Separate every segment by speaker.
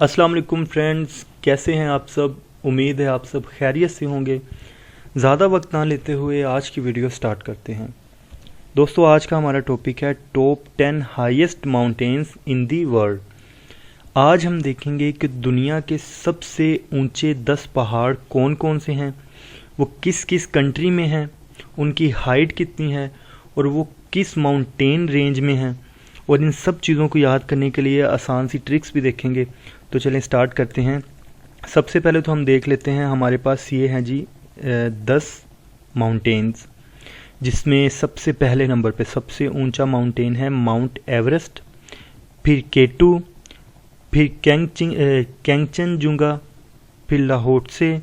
Speaker 1: अस्सलाम वालेकुम फ्रेंड्स, कैसे हैं आप सब। उम्मीद है आप सब खैरियत से होंगे। ज़्यादा वक्त ना लेते हुए आज की वीडियो स्टार्ट करते हैं। दोस्तों, आज का हमारा टॉपिक है top 10 highest mountains in the world. आज हम देखेंगे कि दुनिया के सबसे ऊंचे 10 पहाड़ कौन कौन से हैं, वो किस किस कंट्री में हैं, उनकी हाइट कितनी है और वो किस माउंटेन रेंज में हैं, और इन सब चीज़ों को याद करने के लिए आसान सी ट्रिक्स भी देखेंगे। तो चलें स्टार्ट करते हैं। सबसे पहले तो हम देख लेते हैं, हमारे पास ये हैं जी 10 माउंटेन्स, जिसमें सबसे पहले नंबर पे सबसे ऊंचा माउंटेन है माउंट एवरेस्ट, फिर केटू, फिर कैंगचनजुंगा, फिर लाहोट्से,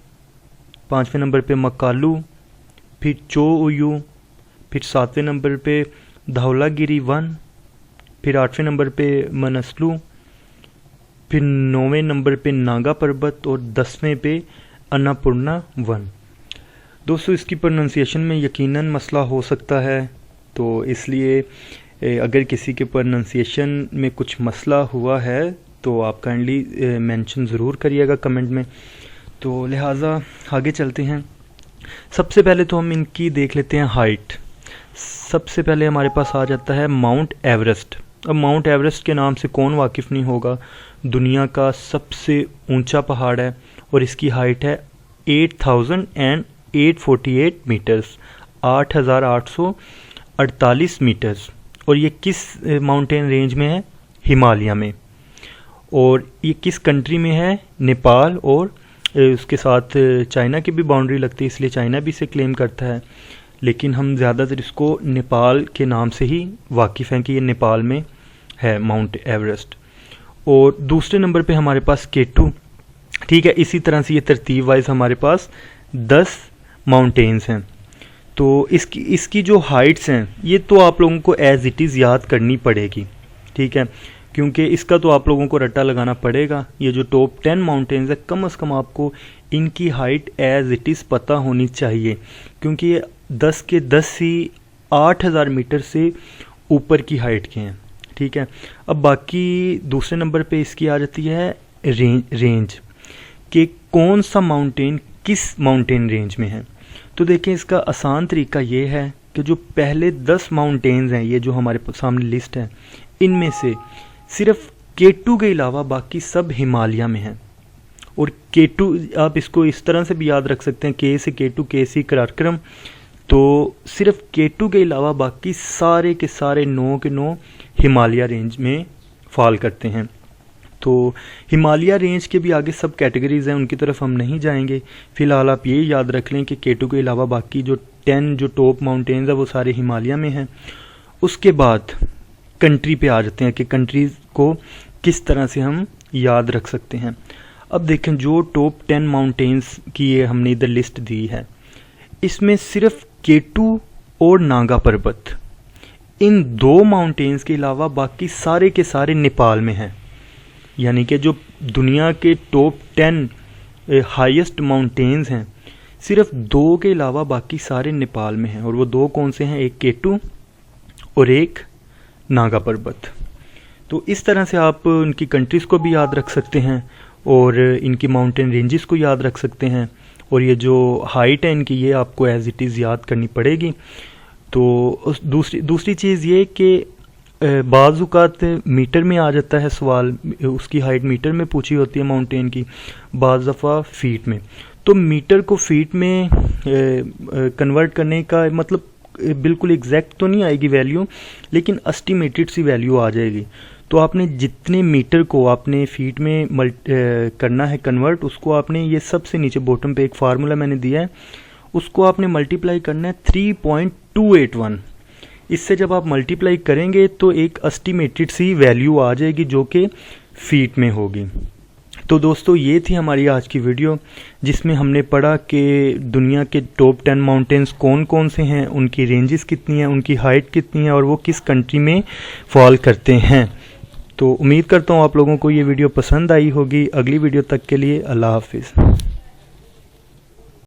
Speaker 1: 5वें नंबर पे मकालू, फिर चोउयू, फिर 7वें नंबर पे धौलागिरी 1, फिर 8वें नंबर पे मनसलू, फिर 9वें नंबर पे नागा पर्वत और 10वें पे अन्नपूर्णा 1। दोस्तों, इसकी प्रोनाउंसिएशन में यकीनन मसला हो सकता है, तो इसलिए अगर किसी के प्रोनाउंसिएशन में कुछ मसला हुआ है तो आप काइंडली मेंशन ज़रूर करिएगा कमेंट में। तो लिहाजा आगे चलते हैं। सबसे पहले तो हम इनकी देख लेते हैं हाइट। सबसे पहले हमारे पास आ जाता है माउंट एवरेस्ट। अब माउंट एवरेस्ट के नाम से कौन वाकिफ़ नहीं होगा, दुनिया का सबसे ऊंचा पहाड़ है और इसकी हाइट है 8848 मीटर्स, 8848 मीटर्स। और ये किस माउंटेन रेंज में है, हिमालय में। और ये किस कंट्री में है, नेपाल, और उसके साथ चाइना की भी बाउंड्री लगती है, इसलिए चाइना भी इसे क्लेम करता है। लेकिन हम ज़्यादातर इसको नेपाल के नाम से ही वाकिफ़ हैं कि ये नेपाल में है माउंट एवरेस्ट। और दूसरे नंबर पे हमारे पास केटू। ठीक है, इसी तरह से ये तरतीब वाइज हमारे पास 10 माउंटेन्स हैं। तो इसकी जो हाइट्स हैं ये तो आप लोगों को एज इट इज़ याद करनी पड़ेगी। ठीक है, क्योंकि इसका तो आप लोगों को रट्टा लगाना पड़ेगा। ये जो टॉप 10 माउंटेन्स है, कम से कम आपको इनकी हाइट एज इट इज़ पता होनी चाहिए, क्योंकि ये 10 के 10 ही 8000 मीटर से ऊपर की हाइट के हैं। ठीक है, अब बाकी दूसरे नंबर पे इसकी आ जाती है रेंज कि कौन सा माउंटेन किस माउंटेन रेंज में है। तो देखें, इसका आसान तरीका ये है कि जो पहले 10 माउंटेन्स हैं, ये जो हमारे सामने लिस्ट है, इनमें से सिर्फ केटू के अलावा बाकी सब हिमालय में हैं। और केटू आप इसको इस तरह से भी याद रख सकते हैं, के से केटू, के सी कराक्रम। तो सिर्फ केटू के अलावा बाकी सारे के सारे 9 के 9 हिमालय रेंज में फॉल करते हैं। तो हिमालय रेंज के भी आगे सब कैटेगरीज हैं, उनकी तरफ हम नहीं जाएंगे। फ़िलहाल आप ये याद रख लें कि केटू के अलावा बाकी जो 10 जो टॉप माउंटेन्स है वो सारे हिमालय में हैं। उसके बाद कंट्री पे आ जाते हैं कि कंट्रीज़ को किस तरह से हम याद रख सकते हैं। अब देखें, जो टॉप 10 माउंटेन्स की ये हमने इधर लिस्ट दी है, इसमें सिर्फ केटू और नागा पर्वत, इन 2 माउंटेन्स के अलावा बाकी सारे के सारे नेपाल में हैं। यानी कि जो दुनिया के टॉप 10 हाईएस्ट माउंटेन्स हैं, सिर्फ 2 के अलावा बाकी सारे नेपाल में हैं। और वो 2 कौन से हैं, एक केटू और एक नागा पर्वत। तो इस तरह से आप उनकी कंट्रीज़ को भी याद रख सकते हैं और इनकी माउंटेन रेंजेस को याद रख सकते हैं। और ये जो हाइट है इनकी, ये आपको एज इट इज़ याद करनी पड़ेगी। तो दूसरी चीज़ ये कि बाज़ औक़ात मीटर में आ जाता है सवाल, उसकी हाइट मीटर में पूछी होती है माउंटेन की, बाज़ दफ़ा फीट में। तो मीटर को फीट में कन्वर्ट करने का मतलब बिल्कुल एग्जैक्ट तो नहीं आएगी वैल्यू, लेकिन एस्टिमेटेड सी वैल्यू आ जाएगी। तो आपने जितने मीटर को आपने फीट में करना है कन्वर्ट, उसको आपने ये सबसे नीचे बॉटम पे एक फार्मूला मैंने दिया है, उसको आपने मल्टीप्लाई करना है 3.281। इससे जब आप मल्टीप्लाई करेंगे तो एक एस्टिमेटेड सी वैल्यू आ जाएगी जो कि फीट में होगी। तो दोस्तों, ये थी हमारी आज की वीडियो, जिसमें हमने पढ़ा कि दुनिया के टॉप 10 माउंटेन्स कौन कौन से हैं, उनकी रेंजेस कितनी हैं, उनकी हाइट कितनी है और वो किस कंट्री में फॉल करते हैं। तो उम्मीद करता हूँ आप लोगों को ये वीडियो पसंद आई होगी। अगली वीडियो तक के लिए अल्लाह हाफिज़।